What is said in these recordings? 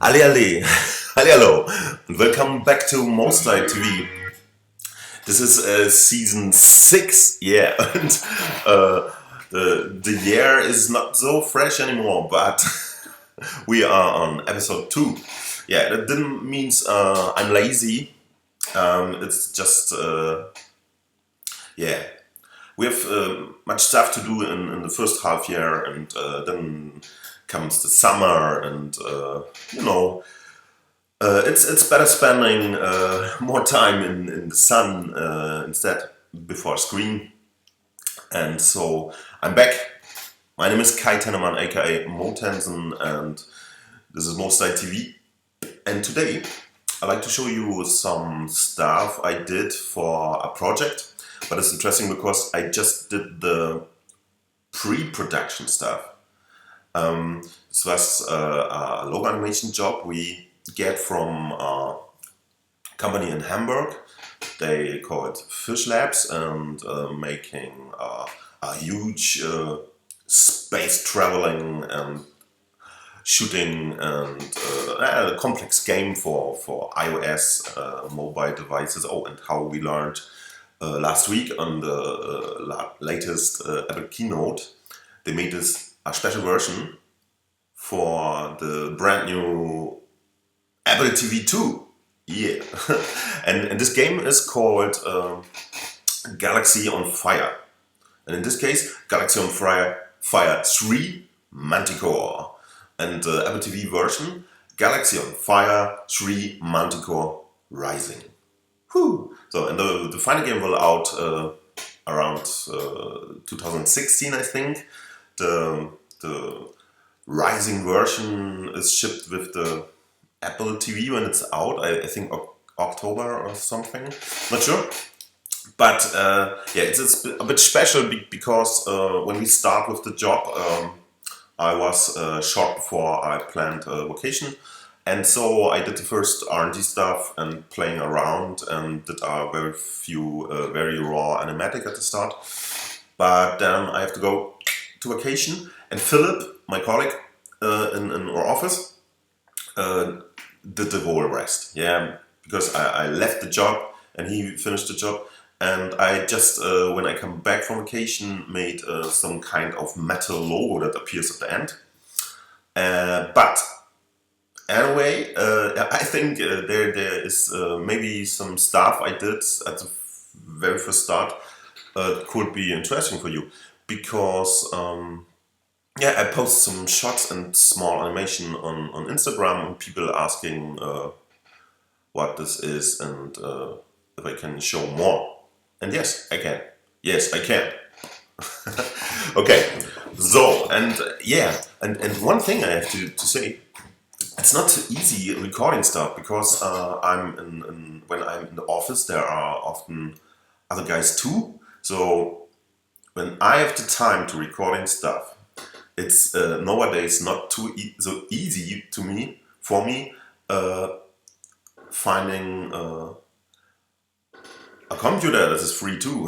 Ali Ali, Hallihallo, and welcome back to Mostly TV. This is season 6, yeah, and the year is not so fresh anymore, but we are on episode 2. Yeah, that didn't means I'm lazy. It's just yeah, we have much stuff to do in the first half year, and then comes the summer, and it's better spending more time in the sun instead before screen. And so I'm back. My name is Kai Tennemann, aka Motensen, and this is Mostly TV. And today I'd like to show you some stuff I did for a project, but it's interesting because I just did the pre-production stuff. This was a logo animation job we get from a company in Hamburg. They call it Fish Labs, and making a huge space traveling and shooting and a complex game for iOS mobile devices. Oh, and how we learned last week on the latest Apple keynote, they made a special version for the brand new Apple TV 2. Yeah. and this game is called Galaxy on Fire. And in this case, Galaxy on Fire 3 Manticore. And the Apple TV version, Galaxy on Fire 3 Manticore Rising. Whew. So, and the final game will out around 2016, I think. The Rising version is shipped with the Apple TV when it's out. I think October or something. Not sure. But yeah, it's a bit special because when we start with the job, I was short before I planned a vacation. And so I did the first R&D stuff and playing around, and did a very few very raw animatic at the start. But then I have to go to vacation, and Philip, my colleague in our office, did the whole rest. Yeah, because I left the job and he finished the job, and I just when I come back from vacation made some kind of metal logo that appears at the end. But anyway, I think there is maybe some stuff I did at the very first start could be interesting for you, because yeah, I post some shots and small animation on Instagram, and people asking what this is, and if I can show more. And yes, I can. Yes, I can. Okay, so, and yeah, and one thing I have to say, it's not so easy recording stuff, because when I'm in the office, there are often other guys too. So when I have the time to recording stuff, it's nowadays not so easy for me finding a computer that is free too,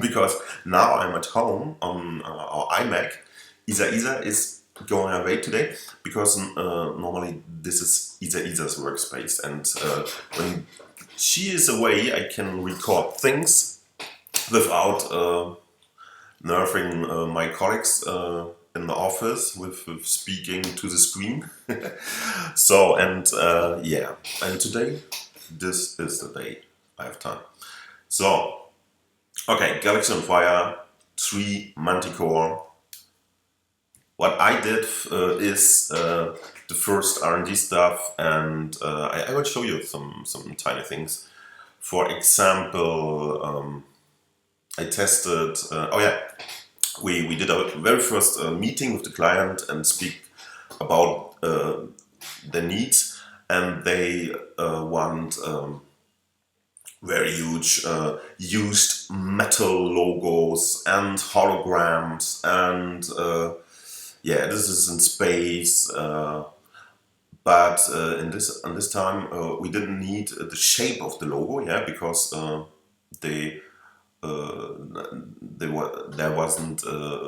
because now I'm at home on our iMac. Isa is going away today, because normally this is Isa's workspace, and when she is away, I can record things without nerving my colleagues in the office with speaking to the screen. So, and yeah, and today, this is the day I have time. So, okay, Galaxy on Fire 3 Manticore. What I did is the first R&D stuff, and I will show you some tiny things. For example, I tested, oh yeah, we did our very first meeting with the client and speak about the needs, and they want very huge used metal logos and holograms, and yeah, this is in space, but in this time we didn't need the shape of the logo, yeah, because there wasn't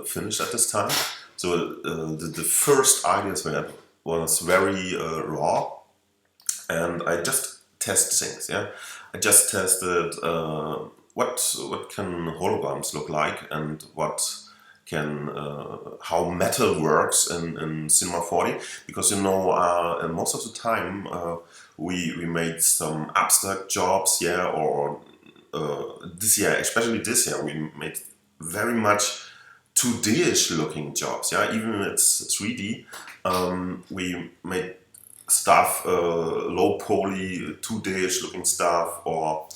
finished at this time. So the first ideas we had was very raw, and I just test things. Yeah, I just tested what can holograms look like, and what can how metal works in Cinema 4D, because most of the time we made some abstract jobs, yeah, or this year, especially this year, we made very much 2D-ish looking jobs, yeah, even if it's 3D. We made stuff, low poly, 2D-ish looking stuff, or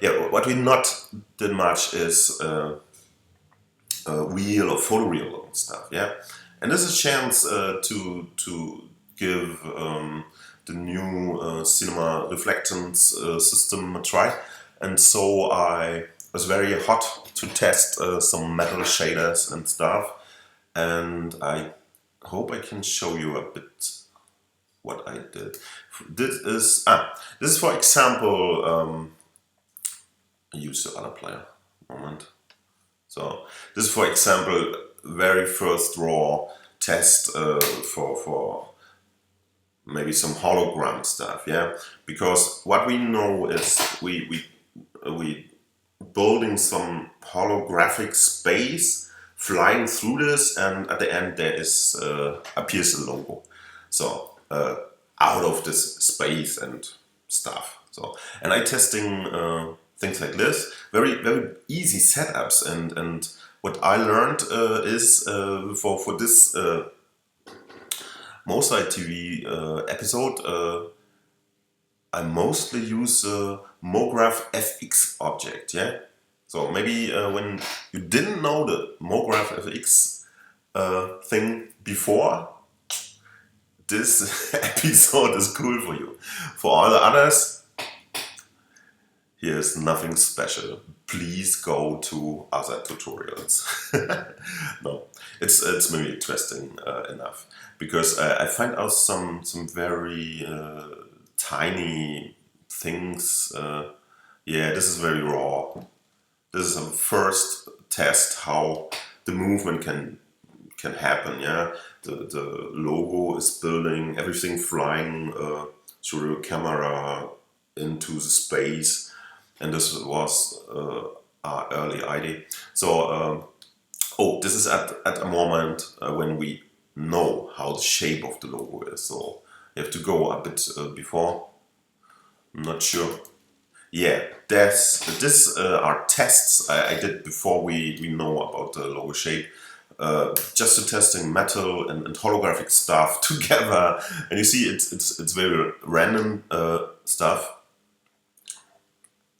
yeah, what we not did much is wheel or photoreal looking stuff, yeah. And this is a chance to give the new cinema reflectance system a try. And so I was very hot to test some metal shaders and stuff, and I hope I can show you a bit what I did. This is for example, use the other player moment. So this is for example very first raw test for maybe some hologram stuff, yeah. Because what we know is we building some holographic space, flying through this, and at the end there is appears a logo. So out of this space and stuff. So, and I testing things like this, very easy setups, and what I learned is for this Mosai TV episode, I mostly use mograph FX object, yeah. So maybe when you didn't know the mograph FX thing before, this episode is cool for you. For all the others, here's nothing special. Please go to other tutorials. No, it's maybe interesting enough, because I find out some very tiny things. Yeah, this is very raw. This is a first test how the movement can happen. Yeah, the logo is building, everything flying through the camera into the space, and this was our early idea. So oh, this is at a moment when we know how the shape of the logo is. So you have to go a bit before. I'm not sure. Yeah, this are tests I did before we know about the logo shape. Just to testing metal and holographic stuff together, and you see it's very random stuff.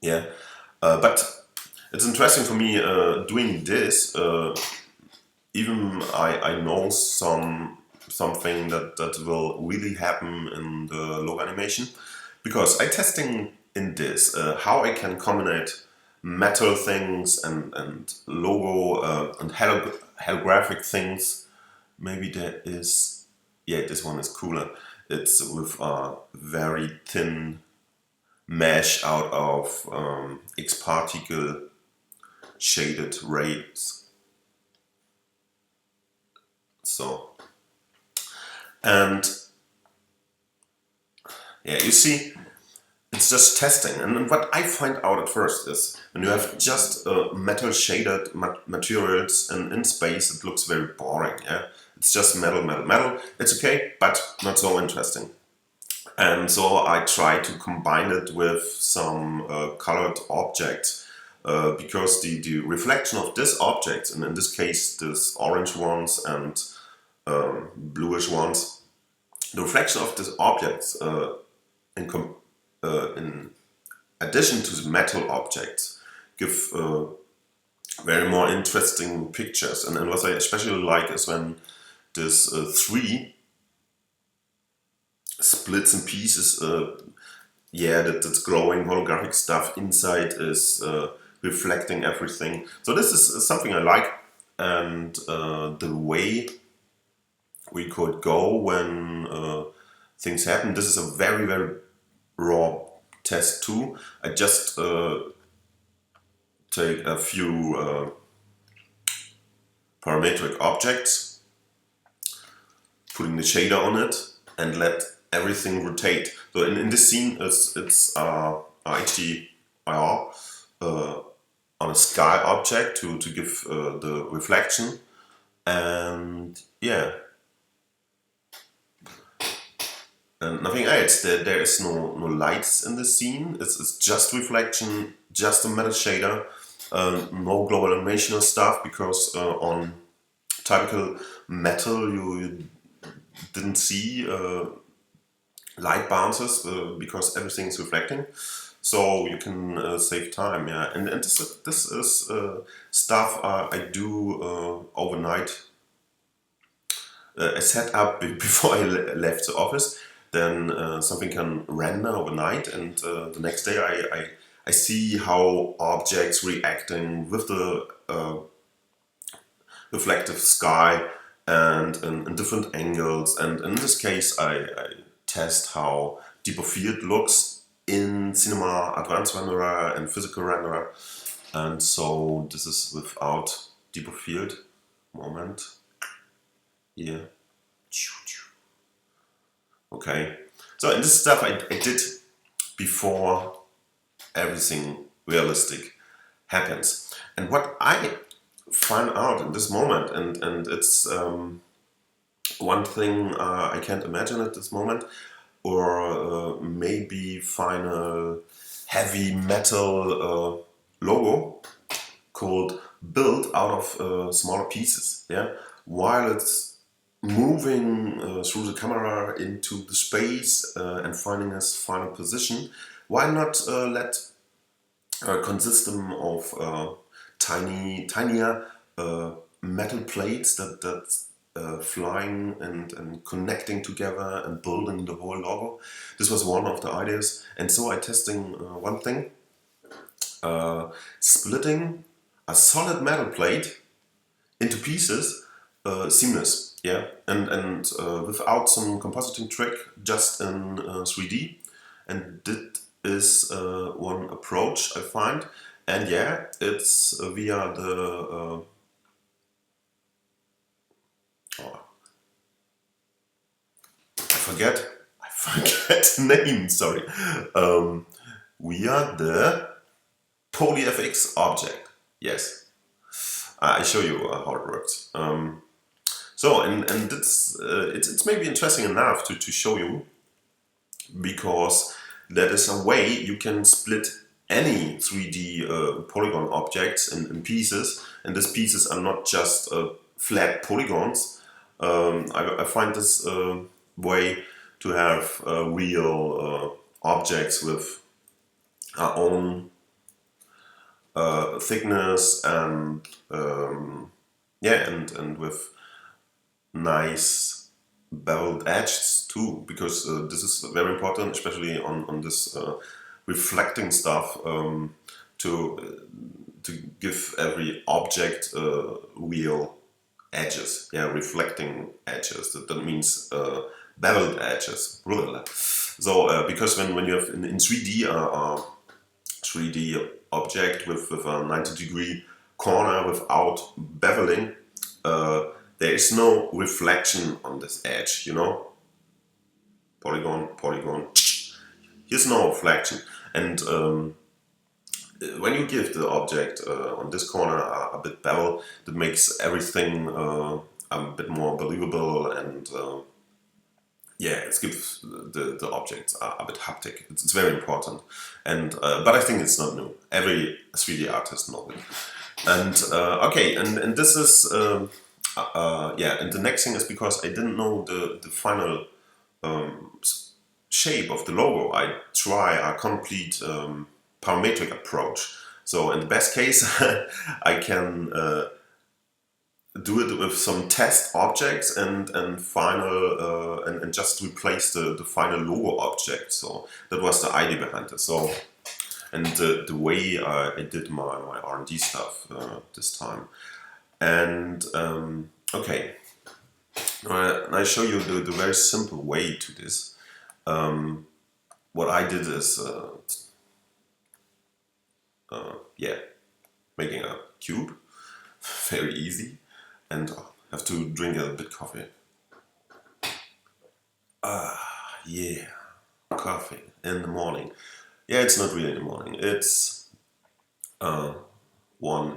Yeah, but it's interesting for me doing this. Even I know something that will really happen in the logo animation, because I testing in this how I can combine metal things and logo and holographic things. Maybe there is, yeah, this one is cooler. It's with a very thin mesh out of X particle shaded rays. So, and yeah, you see, it's just testing. And what I find out at first is when you have just metal shaded materials and in space, it looks very boring. Yeah, it's just metal. It's okay, but not so interesting. And so I try to combine it with some colored objects, because the reflection of this object, and in this case, this orange ones and bluish ones, the reflection of this objects in addition to the metal objects give very more interesting pictures. And what I especially like is when this 3 splits and pieces, yeah, that's glowing holographic stuff inside is reflecting everything. So this is something I like, and the way we could go when things happen. This is a very raw test too. I just take a few parametric objects, putting the shader on it, and let everything rotate. So in this scene, it's HDIR on a sky object to give the reflection, and yeah, and nothing else. There is no lights in the scene. It's just reflection, just a metal shader, no global animation or stuff, because on typical metal you didn't see light bounces because everything is reflecting, so you can save time. Yeah, and this is stuff I do overnight. I set up before I left the office. Then something can render overnight, and the next day I see how objects reacting with the reflective sky and in different angles. And in this case, I test how deep of field looks in Cinema Advanced Renderer and Physical Renderer. And so this is without deep of field. Moment. Here. Okay. So in this stuff I did before everything realistic happens. And what I find out in this moment, and it's one thing I can't imagine at this moment, or maybe final heavy metal logo called built out of smaller pieces. Yeah, while it's moving through the camera into the space and finding its final position, why not let consist them of tinier metal plates that flying and connecting together and building the whole logo. This was one of the ideas, and so I testing one thing, splitting a solid metal plate into pieces, seamless, yeah, and without some compositing trick, just in 3D, and that is one approach I find, and yeah, it's via the I forget the name, sorry, via the polyFX object, yes. I show you how it works. So, and it's maybe interesting enough to show you, because that is a way you can split any 3D polygon objects in pieces, and these pieces are not just flat polygons. I find this way to have real objects with our own thickness and yeah, and with nice beveled edges too, because this is very important, especially on this reflecting stuff, to give every object real edges, yeah, reflecting edges. That means beveled edges. So because when you have in 3D 3D object with a 90-degree corner without beveling, there is no reflection on this edge, you know? Polygon, polygon. Here's no reflection. And when you give the object on this corner a bit bevel, that makes everything a bit more believable, and yeah, it gives the objects a bit haptic. It's very important, and but I think it's not new. Every 3D artist knows it. And okay, and this is yeah. And the next thing is, because I didn't know the final shape of the logo, I try a complete parametric approach. So in the best case, I can do it with some test objects and final and just replace the final logo object. So that was the idea behind it. So, and the way I did my R&D stuff this time. And okay, now I show you the very simple way to this. What I did is yeah, making a cube, very easy. And have to drink a bit coffee. Yeah, coffee in the morning. Yeah, it's not really in the morning. It's 1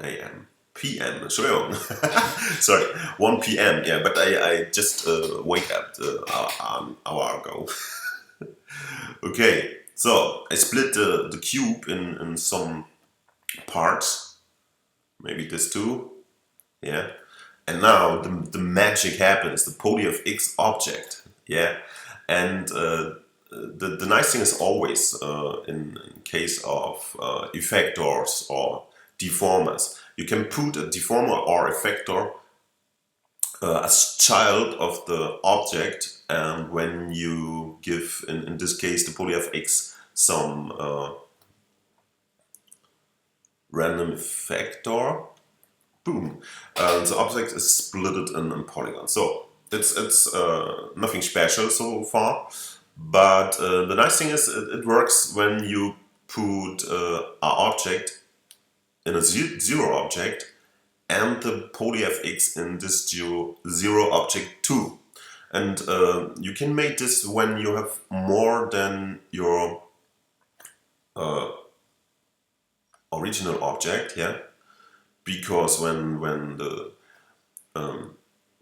a.m. p.m. Entschuldigung. Sorry, 1 p.m. Yeah, but I just wake up an hour ago. Okay, so I split the cube in some parts. Maybe this too. Yeah. And now the magic happens, the polyFX object. Yeah. And the nice thing is always in case of effectors or deformers, you can put a deformer or effector as child of the object, and when you give, in this case, the polyFX some random effector, boom, the object is splitted in polygons. So it's nothing special so far, but the nice thing is it works when you put an object in a zero object and the polyFX in this zero object too. And you can make this when you have more than your original object, yeah. Because when the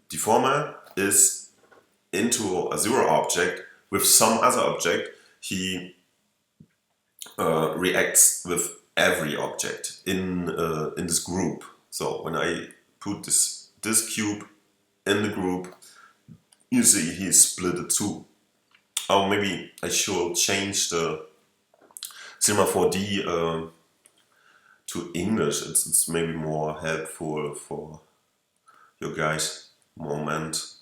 deformer is into a zero object with some other object, he reacts with every object in this group. So when I put this cube in the group, you see he's split it too. Oh, maybe I should change the Cinema 4D to English. It's maybe more helpful for you guys. Moment.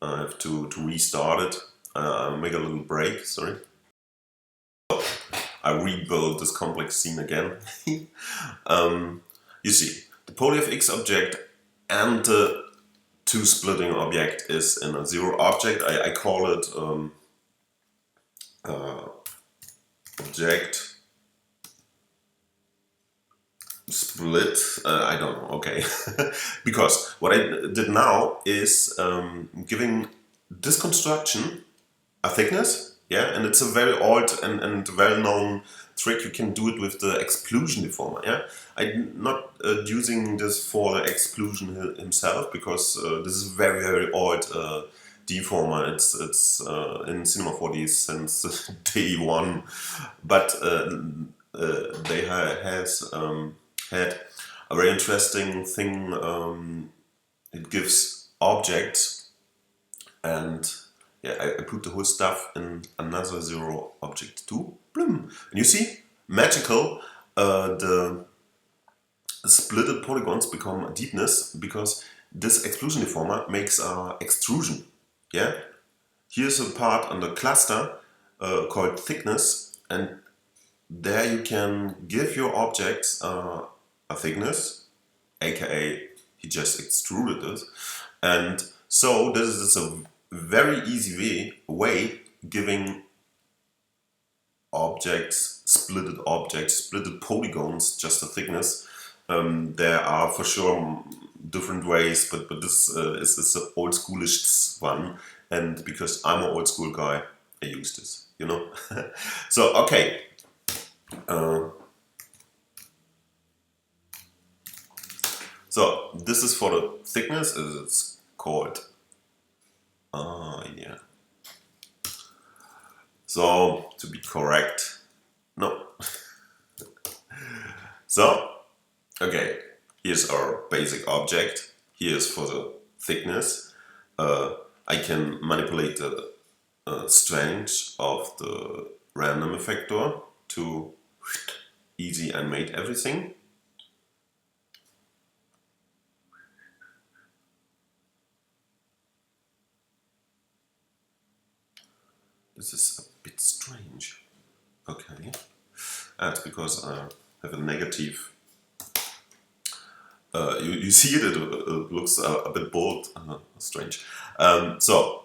I have to restart it. I'll make a little break, sorry. I rebuild this complex scene again. You see, the polyFX object and the two splitting object is in a zero object. I call it object split. I don't know, okay. Because what I did now is giving this construction a thickness, yeah, and it's a very old and well-known trick. You can do it with the exclusion deformer, yeah. I'm not using this for the exclusion himself, because this is very, very old deformer. It's in Cinema 4D since day one, but they has had a very interesting thing. It gives objects, and yeah, I put the whole stuff in another zero object too. Bloom. And you see, magical, the splitted polygons become a deepness, because this exclusion deformer makes a extrusion. Yeah, here's a part on the cluster called thickness, and there you can give your objects a thickness, aka he just extruded it. And so this is a very easy way giving objects, splitted polygons, just a thickness. There are for sure different ways, but this is the old schoolish one, and because I'm an old school guy, I use this, you know. So okay. So this is for the thickness, as it's called. Yeah. So to be correct, no. So okay, here's our basic object. Here's for the thickness. I can manipulate the strength of the random effector to easy animate everything. This is a bit strange. Okay, that's because I have a negative. You see it, it looks a bit bold, strange. So,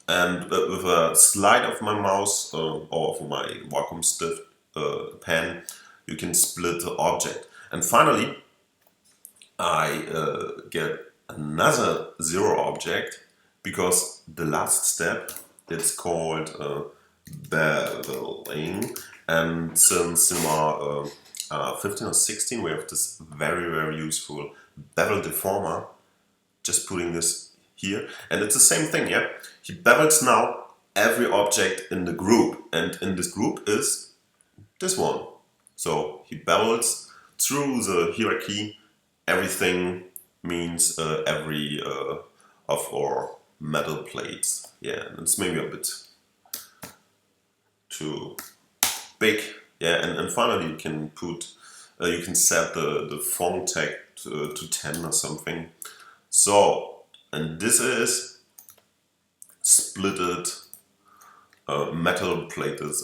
and with a slide of my mouse or of my vacuum stift pen, you can split the object. And finally, I get another zero object, because the last step it's called beveling, and since Cinema 15 or 16 we have this very useful bevel deformer. Just putting this here, and it's the same thing, yeah? He bevels now every object in the group, and in this group is this one. So he bevels through the hierarchy. Everything means every of our metal plates. Yeah, and it's maybe a bit too big. Yeah, and finally you can put, you can set the form tag to 10 or something. So, and this is splitted metal plates,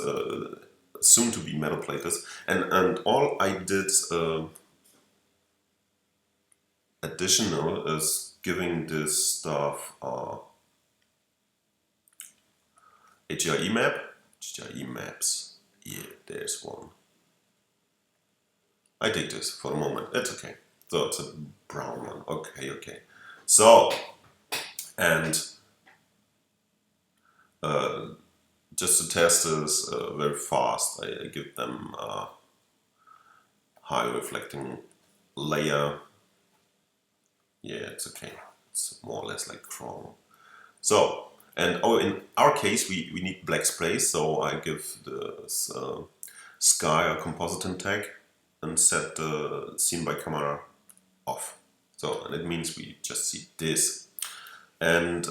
soon to be metal plates, and all I did additional is giving this stuff HDRE map, HDRE maps. Yeah, there's one. I take this for the moment. It's okay. So it's a brown one. Okay. So, and just to test this very fast, I give them a high reflecting layer. Yeah, it's okay. It's more or less like chrome. So, and in our case, we need black space, so I give this sky or composite tag and set the scene by camera off. So, and it means we just see this. And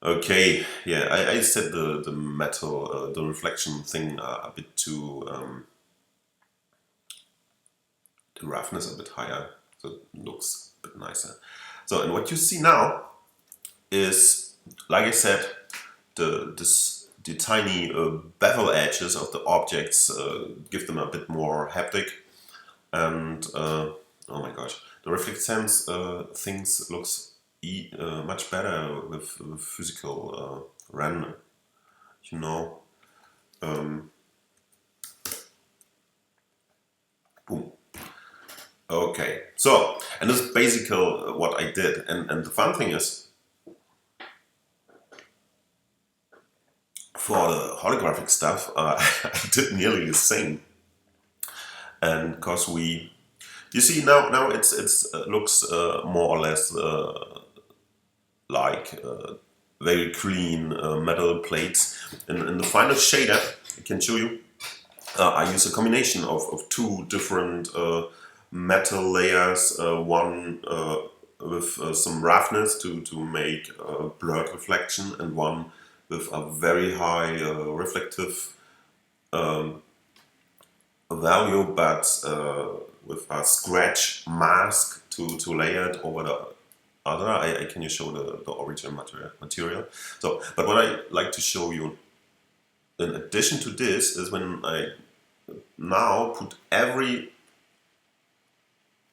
okay, yeah, I set the metal, the reflection thing a bit too, the roughness a bit higher, so it looks a bit nicer. So, and what you see now is, like I said, the tiny bevel edges of the objects give them a bit more haptic, and oh my gosh, the reflectance things looks much better with physical render, you know. Boom. Okay, so, and this is basically what I did, and the fun thing is, for the holographic stuff, I did nearly the same, and because you see now it looks more or less like very clean metal plates. In the final shader, I can show you, I use a combination of two different metal layers, one with some roughness to make blurred reflection, and one with a very high reflective value, but with a scratch mask to layer it over the other. I can you show the original material. So, but what I like to show you in addition to this is when I now put every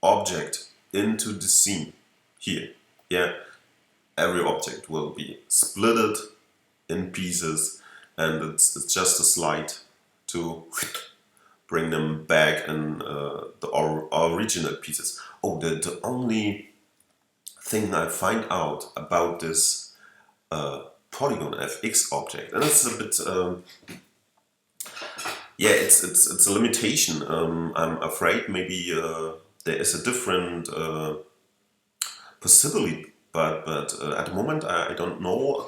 object into the scene here. Yeah, every object will be splitted in pieces, and it's just a slide to bring them back in the original pieces. Oh, the only thing I find out about this polygon FX object, and it's a bit yeah, it's a limitation. I'm afraid maybe there is a different possibility, but at the moment I don't know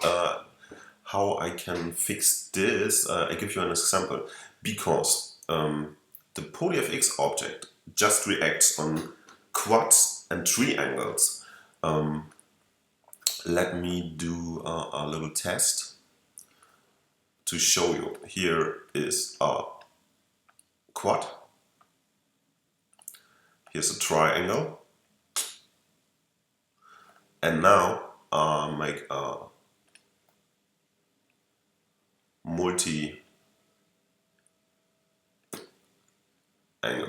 how I can fix this. I give you an example, because the polyFX object just reacts on quads and triangles. Let me do a little test to show you. Here is a quad, here's a triangle, and now make a multi-angle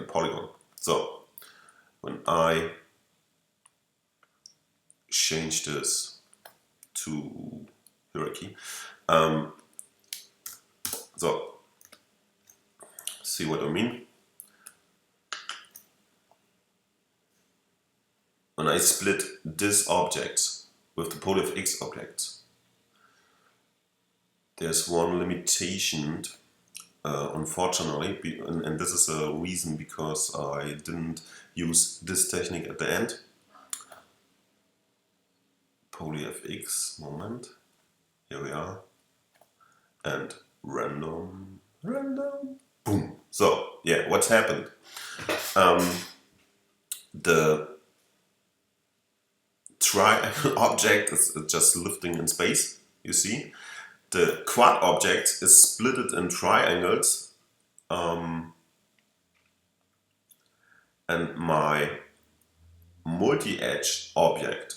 polygon. So when I change this to hierarchy, so see what I mean? When I split this object with the polyFX object, there's one limitation, unfortunately, and this is a reason because I didn't use this technique at the end. polyFX, moment, here we are, and random, boom. So yeah, what's happened? The triangle object is just lifting in space, you see. The quad object is splitted in triangles, and my multi-edge object,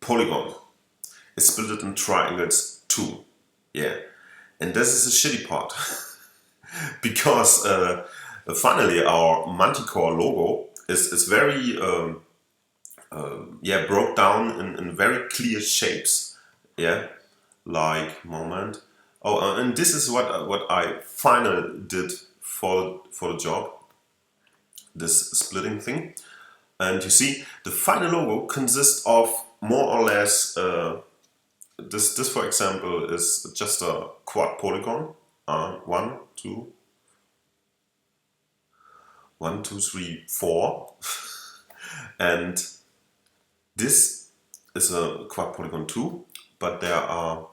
polygon, is splitted in triangles too. Yeah, and this is a shitty part because finally our Manticore logo is very yeah, broke down in very clear shapes. Yeah, like moment. Oh, and this is what I finally did for the job. This splitting thing, and you see the final logo consists of more or less. This for example is just a quad polygon. 1, 2, 1, 2, 3, 4, and this is a quad polygon too, but there are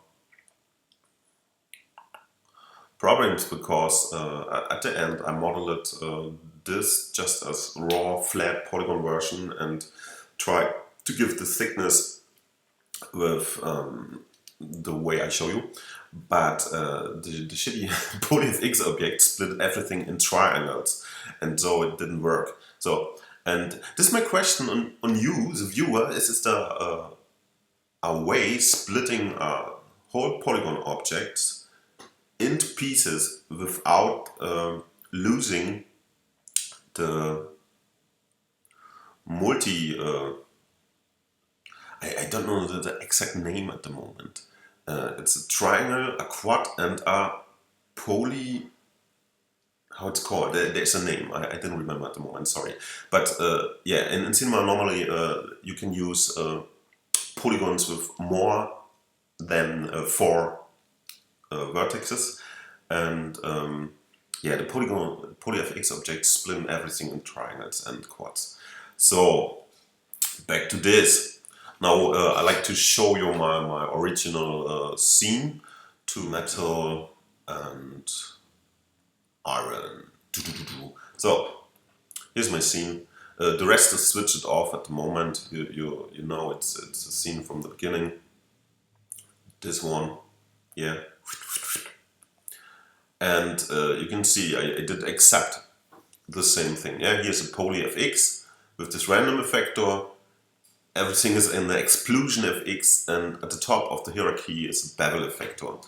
problems because at the end I modeled this just as raw flat polygon version and try to give the thickness with the way I show you, but the shitty polyFX object split everything in triangles, and so it didn't work. So, and this is my question on you, the viewer: is there a way splitting whole polygon objects into pieces without losing the multi... I don't know the exact name at the moment. It's a triangle, a quad, and a poly... How it's called? There's a name. I didn't remember at the moment, sorry. But yeah, in cinema normally you can use polygons with more than 4 vertices, and yeah, the polyFX objects split everything in triangles and quads. So back to this. Now I like to show you my original scene to metal and iron. So here's my scene. The rest is switched off at the moment. You know it's a scene from the beginning. This one, yeah. And you can see I did exact the same thing. Yeah, here's a polyFX with this random effector. Everything is in the explosion FX, and at the top of the hierarchy is a bevel effector.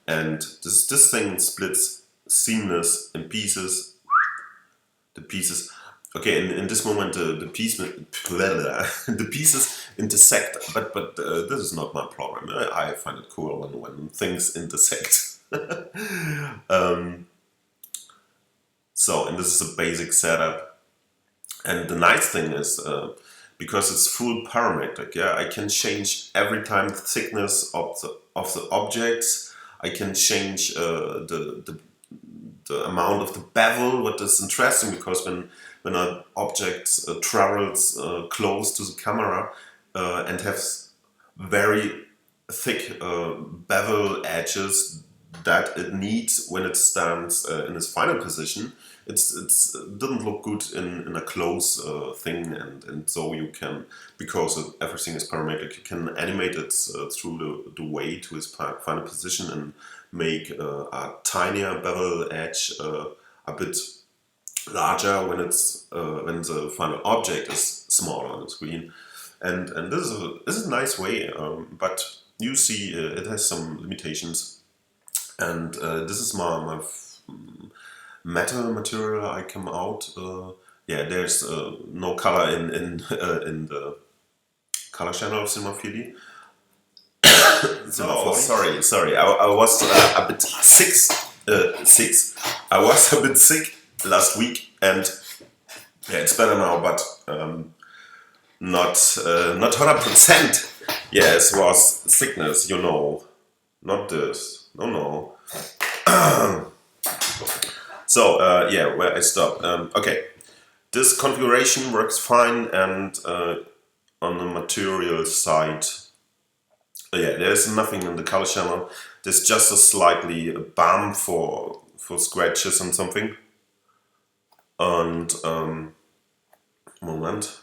And this thing splits seamless in pieces. The pieces, okay, in this moment the pieces intersect, but this is not my problem. I find it cool when things intersect. So, and this is a basic setup. And the nice thing is, because it's full parametric, yeah, I can change every time the thickness of the objects. I can change the amount of the bevel. What is interesting, because when an object travels close to the camera and has very thick bevel edges that it needs when it stands in its final position, it doesn't look good in a close thing, and so you can, because everything is parametric, you can animate it through the way to its final position and make a tinier bevel edge a bit larger when it's when the final object is smaller on the screen, and this is a nice way, but you see it has some limitations, and this is my metal material I come out. Yeah, there's no color in the color channel of Cinema 4D. Sorry, I was a bit sick. I was a bit sick last week, and yeah, it's better now, but not 100%. Yeah, it was sickness, you know. Not this. no. So yeah, where I stopped. Okay, this configuration works fine, and on the material side, yeah, there's nothing in the color channel. There's just a slightly bump for scratches and something. And moment.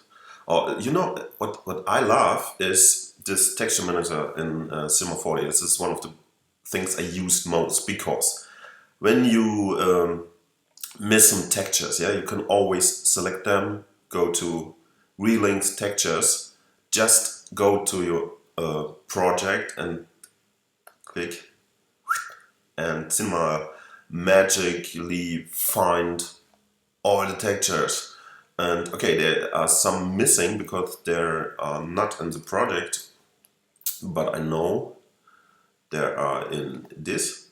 Oh, you know what I love is this texture manager in Cinema 4D. This is one of the things I used most, because when you miss some textures, yeah, you can always select them, go to relinked textures, just go to your project and click, and Cinema magically find all the textures. And okay, there are some missing because they're not in the project, but I know there are in this.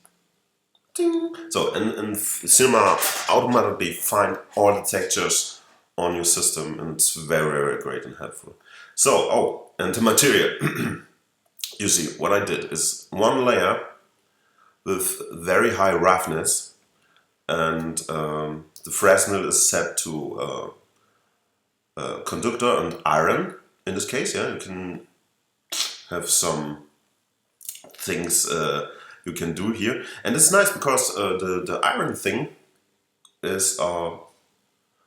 Ding. So and Cinema automatically find all the textures on your system, and it's very, very great and helpful. So, oh, and the material. You see, what I did is one layer with very high roughness, and the Fresnel is set to conductor and iron in this case. Yeah, you can have some things you can do here, and it's nice because the iron thing is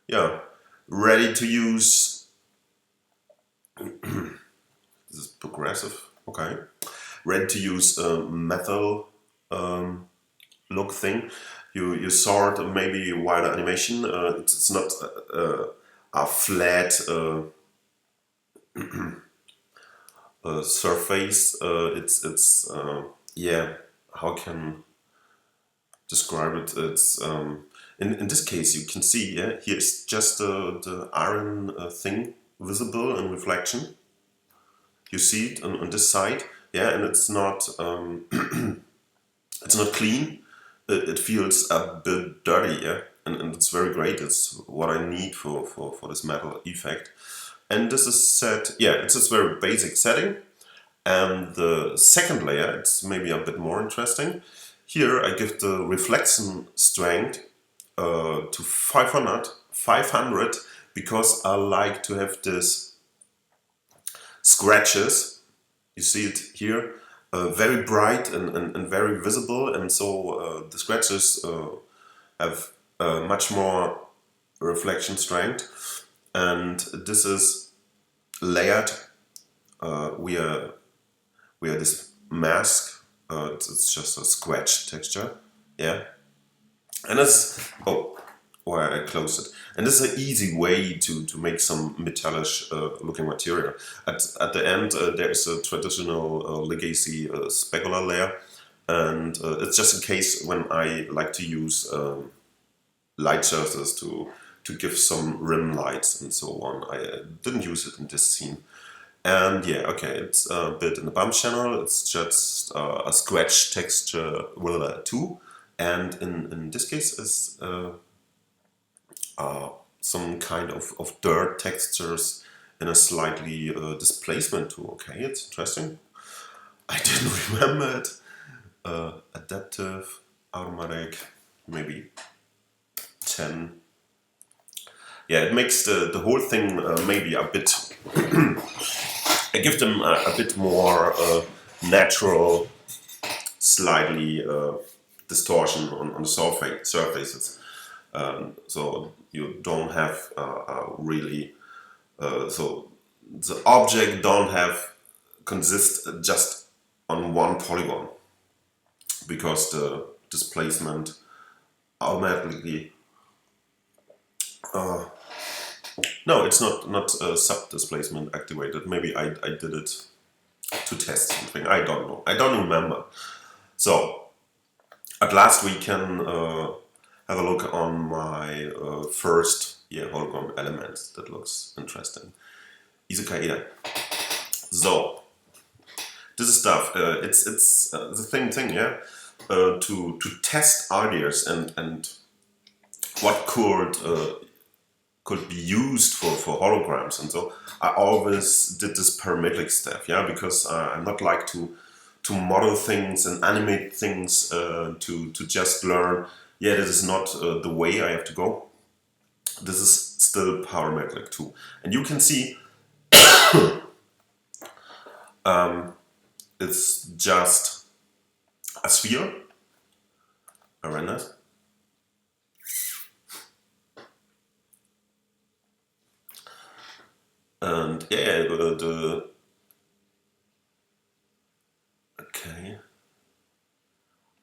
yeah, ready to use. This is progressive, okay. Ready to use metal look thing. You saw it maybe while the animation. It's not a flat surface. It's yeah. How can describe it? It's in this case you can see, yeah, here's just the iron thing visible in reflection. You see it on this side, yeah, and it's not it's not clean. It feels a bit dirty, yeah, and it's very great. It's what I need for this metal effect. And this is set, yeah, it's this very basic setting. And the second layer, it's maybe a bit more interesting. Here I give the reflection strength to 500, because I like to have this scratches. You see it here, very bright and very visible, and so the scratches have much more reflection strength. And this is layered via this mask. It's just a scratch texture, yeah. And that's, oh, where I close it. And this is an easy way to make some metallic looking material. At the end there is a traditional legacy specular layer, and it's just in case when I like to use light sources to give some rim lights and so on. I didn't use it in this scene. And yeah, okay, it's built in the bump channel. It's just a scratch texture 2, and in this case is some kind of dirt textures in a slightly displacement too. Okay, it's interesting. I didn't remember it. Adaptive, automatic, maybe 10. Yeah, it makes the whole thing maybe a bit. I give them a bit more natural, slightly distortion on the surfaces. So you don't have really, so the object don't have consist just on one polygon, because the displacement automatically, no, it's not sub displacement activated. Maybe I did it to test something. I don't know. I don't remember. So at last we can have a look on my first hologram elements. That looks interesting. s06e02. So this is stuff. It's the same thing, yeah. To test ideas and what could be used for holograms, and so I always did this parametric stuff, yeah, because I not like to model things and animate things, to just learn, yeah, this is not the way I have to go. This is still parametric too. And you can see it's just a sphere, I render. And yeah, okay.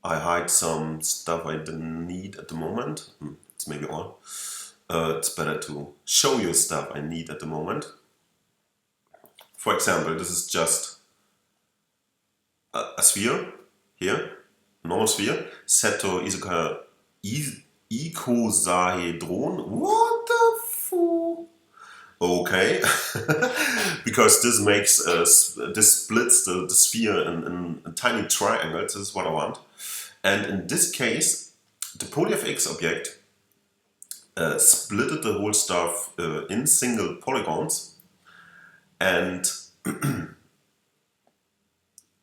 I hide some stuff I didn't need at the moment. It's maybe all. It's better to show you stuff I need at the moment. For example, this is just a sphere here, normal sphere, set to icosahedron. What the fuck? Okay, because this makes this splits the sphere in tiny triangles. This is what I want, and in this case, the polyFX object splitted the whole stuff in single polygons, and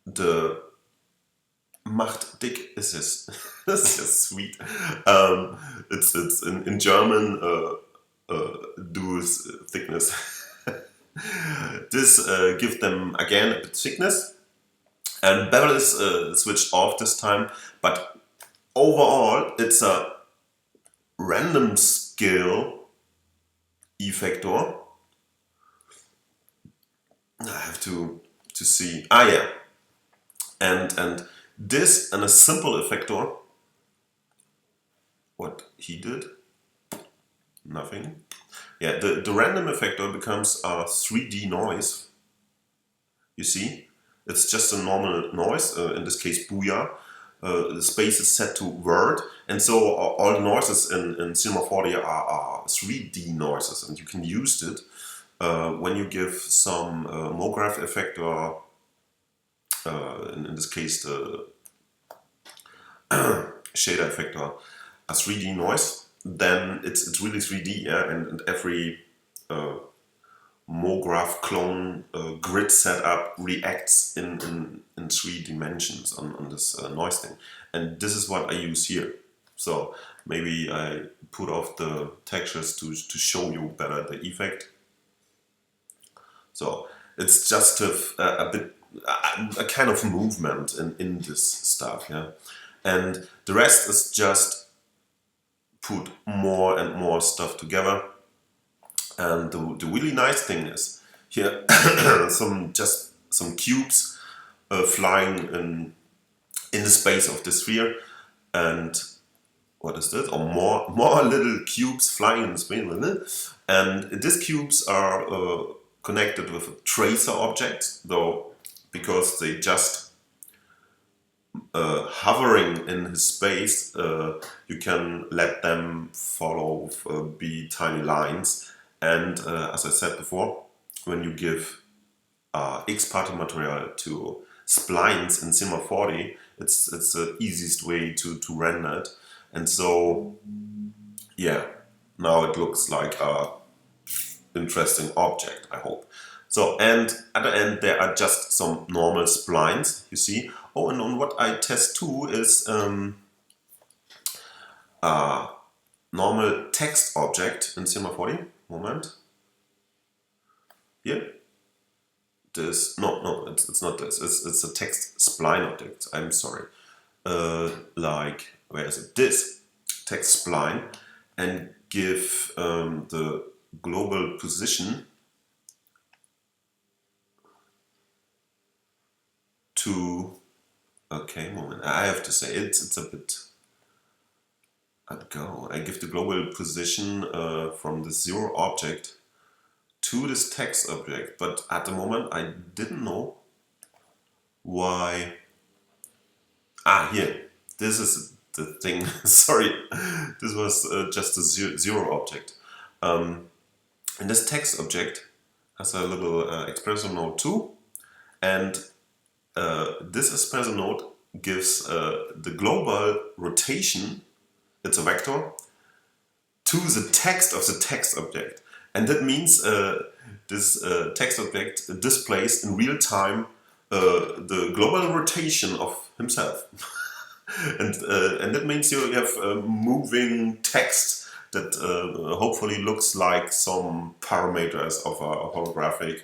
the macht dick ist es. Das ist just sweet. It's in German. Do thickness. This gives them again a bit thickness, and bevel is switched off this time, but overall it's a random scale effector. I have to see, yeah, and this and a simple effector, what he did, nothing. Yeah, the random effector becomes a 3D noise. You see, it's just a normal noise, in this case booyah. The space is set to word, and so all the noises in Cinema 4D are 3D noises, and you can use it when you give some mograph effector, in this case the shader effector, a 3D noise. Then it's really 3D, yeah, and every mograph clone grid setup reacts in 3 dimensions on this noise thing, and this is what I use here. So maybe I put off the textures to show you better the effect. So it's just a bit a kind of movement in this stuff, yeah, and the rest is just put more and more stuff together. And the really nice thing is here some cubes flying in the space of the sphere, and what is this? Or more little cubes flying in space, and these cubes are connected with a tracer object, though, because they just hovering in his space, you can let them follow be tiny lines, and as I said before, when you give X-party material to splines in Cinema 4D, it's the easiest way to render it, and so yeah, now it looks like a interesting object, I hope. So, and at the end there are just some normal splines, you see. Oh, and on what I test too is a normal text object in Cinema 4D. Moment. Here. This, no, it's not this. It's a text spline object. I'm sorry. Like, where is it? This text spline, and give the global position to, okay, moment, I have to say it's a bit, I give the global position from the 0 object to this text object, but at the moment I didn't know why. Here, this is the thing. Sorry, this was just a 0 object. And this text object has a little expressor node too, and this expressor node gives the global rotation, it's a vector, to the text of the text object. And that means this text object displays in real time the global rotation of himself. And that means you have moving text that hopefully looks like some parameters of a holographic,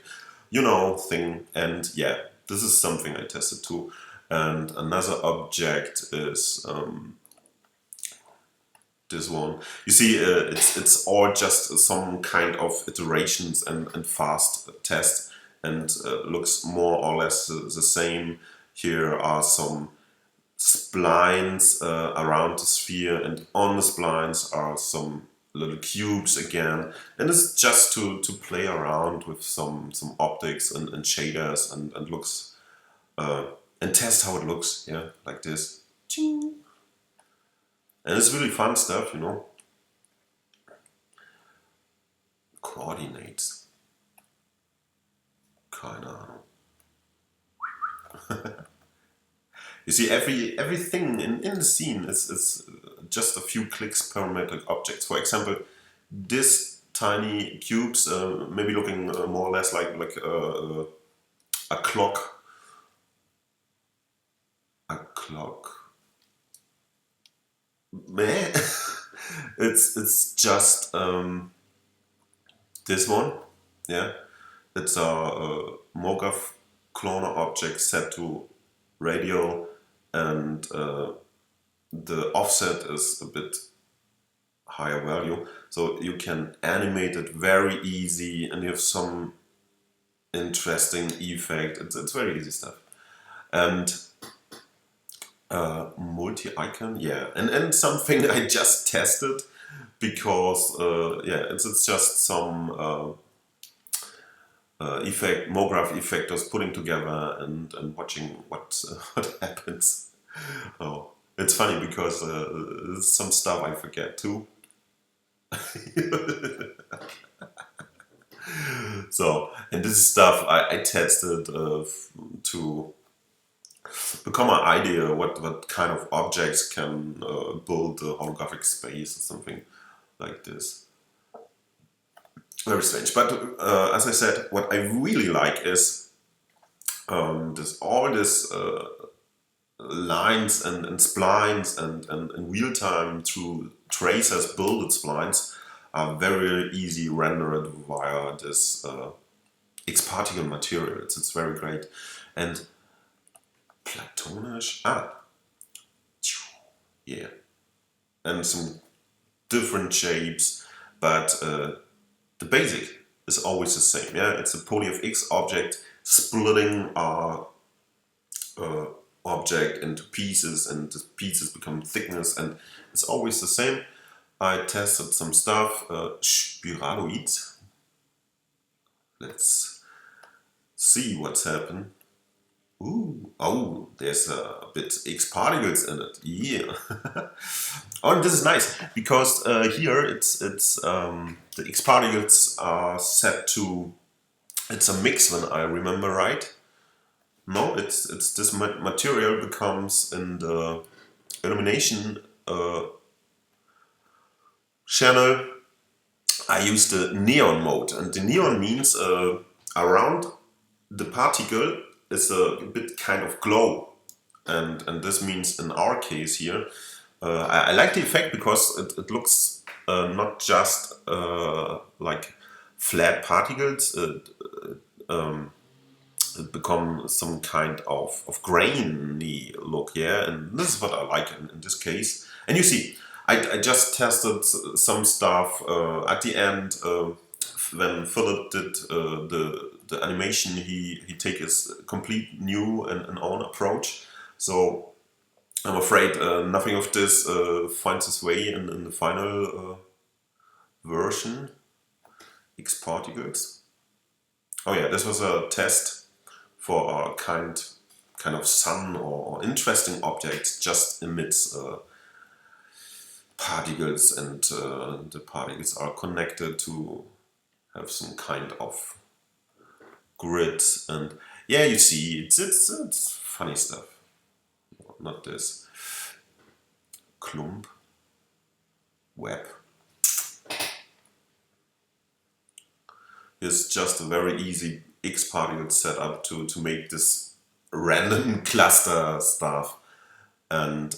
you know, thing. And yeah, this is something I tested too. And another object is this one. You see, it's all just some kind of iterations and fast test, and looks more or less the same. Here are some splines around the sphere, and on the splines are some little cubes again, and it's just to play around with some optics and shaders and looks and test how it looks, yeah, like this. Ching. And it's really fun stuff, you know. Coordinates. Keine Ahnung. You see, everything in the scene is just a few clicks per metric objects. For example, this tiny cubes, maybe looking more or less like a clock. A clock. Meh. It's just this one, yeah. It's a mograph cloner object set to radial, and the offset is a bit higher value, so you can animate it very easy, and you have some interesting effect. It's very easy stuff. And multi-icon, yeah, and something I just tested because yeah, it's just some effect, mograph effectors putting together and watching what happens. Oh, it's funny because some stuff I forget too. So, and this is stuff I tested to become an idea what kind of objects can build a holographic space or something like this. Very strange, but as I said, what I really like is all this lines and splines and in real time through tracers builded splines are very easy rendered via this X-particle material. It's very great. And platonish, yeah, and some different shapes, but the basic is always the same. Yeah, it's a polyFX object splitting our object into pieces, and the pieces become thickness, and it's always the same. I tested some stuff, spiraloids. Let's see what's happened. Ooh, oh, there's a bit X particles in it. Yeah. Oh, and this is nice because here it's the X particles are set to. It's a mix, when I remember right. No, it's this material becomes in the illumination channel. I use the neon mode, and the neon means around the particle is a bit kind of glow, and this means in our case here, I like the effect because it looks not just like flat particles. It becomes some kind of grainy look, yeah, and this is what I like in this case. And you see, I just tested some stuff at the end when Philip did the animation. He take his complete new and own approach. So I'm afraid nothing of this finds its way in the final version. X particles. Oh yeah, this was a test for a kind of sun or interesting object just emits particles, and the particles are connected to have some kind of grid. And yeah, you see, it's funny stuff. Not this clump web. It's just a very easy X particle setup to make this random cluster stuff. And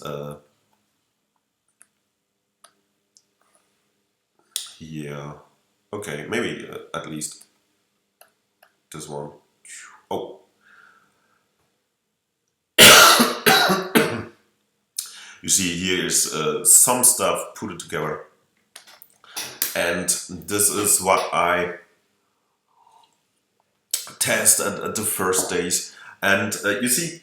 here, okay, maybe at least this one. Oh. You see here is some stuff put it together. And this is what I test at the first days. And you see,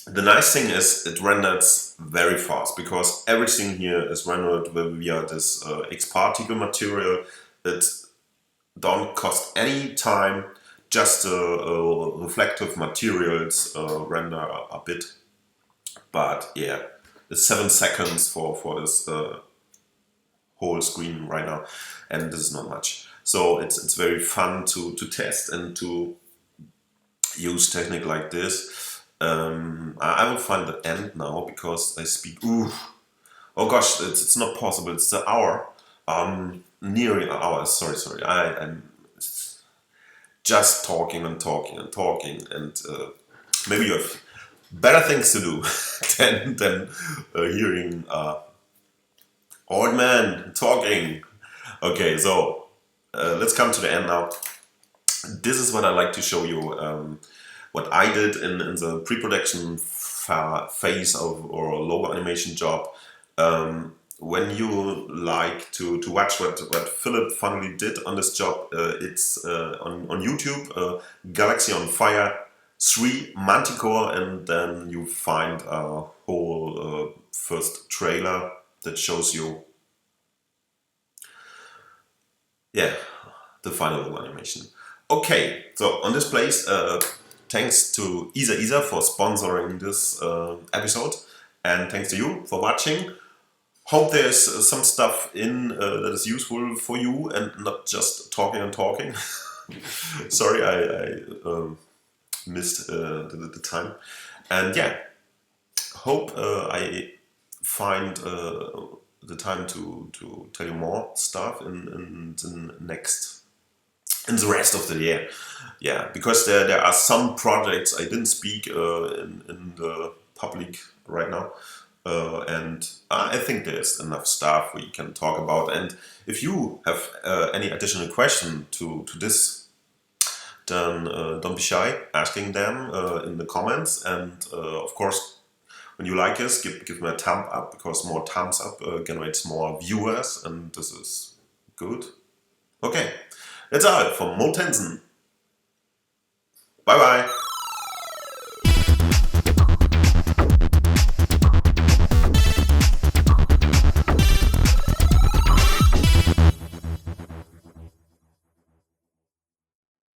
the nice thing is it renders very fast because everything here is rendered via this X particle material. It don't cost any time, just reflective materials render a bit. But yeah, it's 7 seconds for this whole screen right now, and this is not much. So it's very fun to test and to use technique like this. I will find the end now because I speak. Ooh, oh gosh, it's not possible. It's the hour. Nearing an hour. Sorry. I'm just talking and talking and talking, and maybe you have better things to do than hearing old man talking. Okay, so let's come to the end now. This is what I like to show you. What I did in the pre-production phase of or logo animation job. When you like to watch what Philip finally did on this job, it's on YouTube, Galaxy on Fire 3 Manticore, and then you find a whole first trailer that shows you, yeah, the final logo animation. Okay, so on this place, thanks to Isa for sponsoring this episode, and thanks to you for watching. Hope there's some stuff in that is useful for you and not just talking and talking. Sorry, I missed the time. And yeah, hope I find the time to tell you more stuff in the rest of the year. Yeah, because there are some projects I didn't speak in the public right now. And I think there's enough stuff we can talk about. And if you have any additional question to this, then don't be shy asking them in the comments. And of course, when you like us, give me a thumb up, because more thumbs up generates more viewers, and this is good. Okay, that's all from Mo Tensen. Bye bye.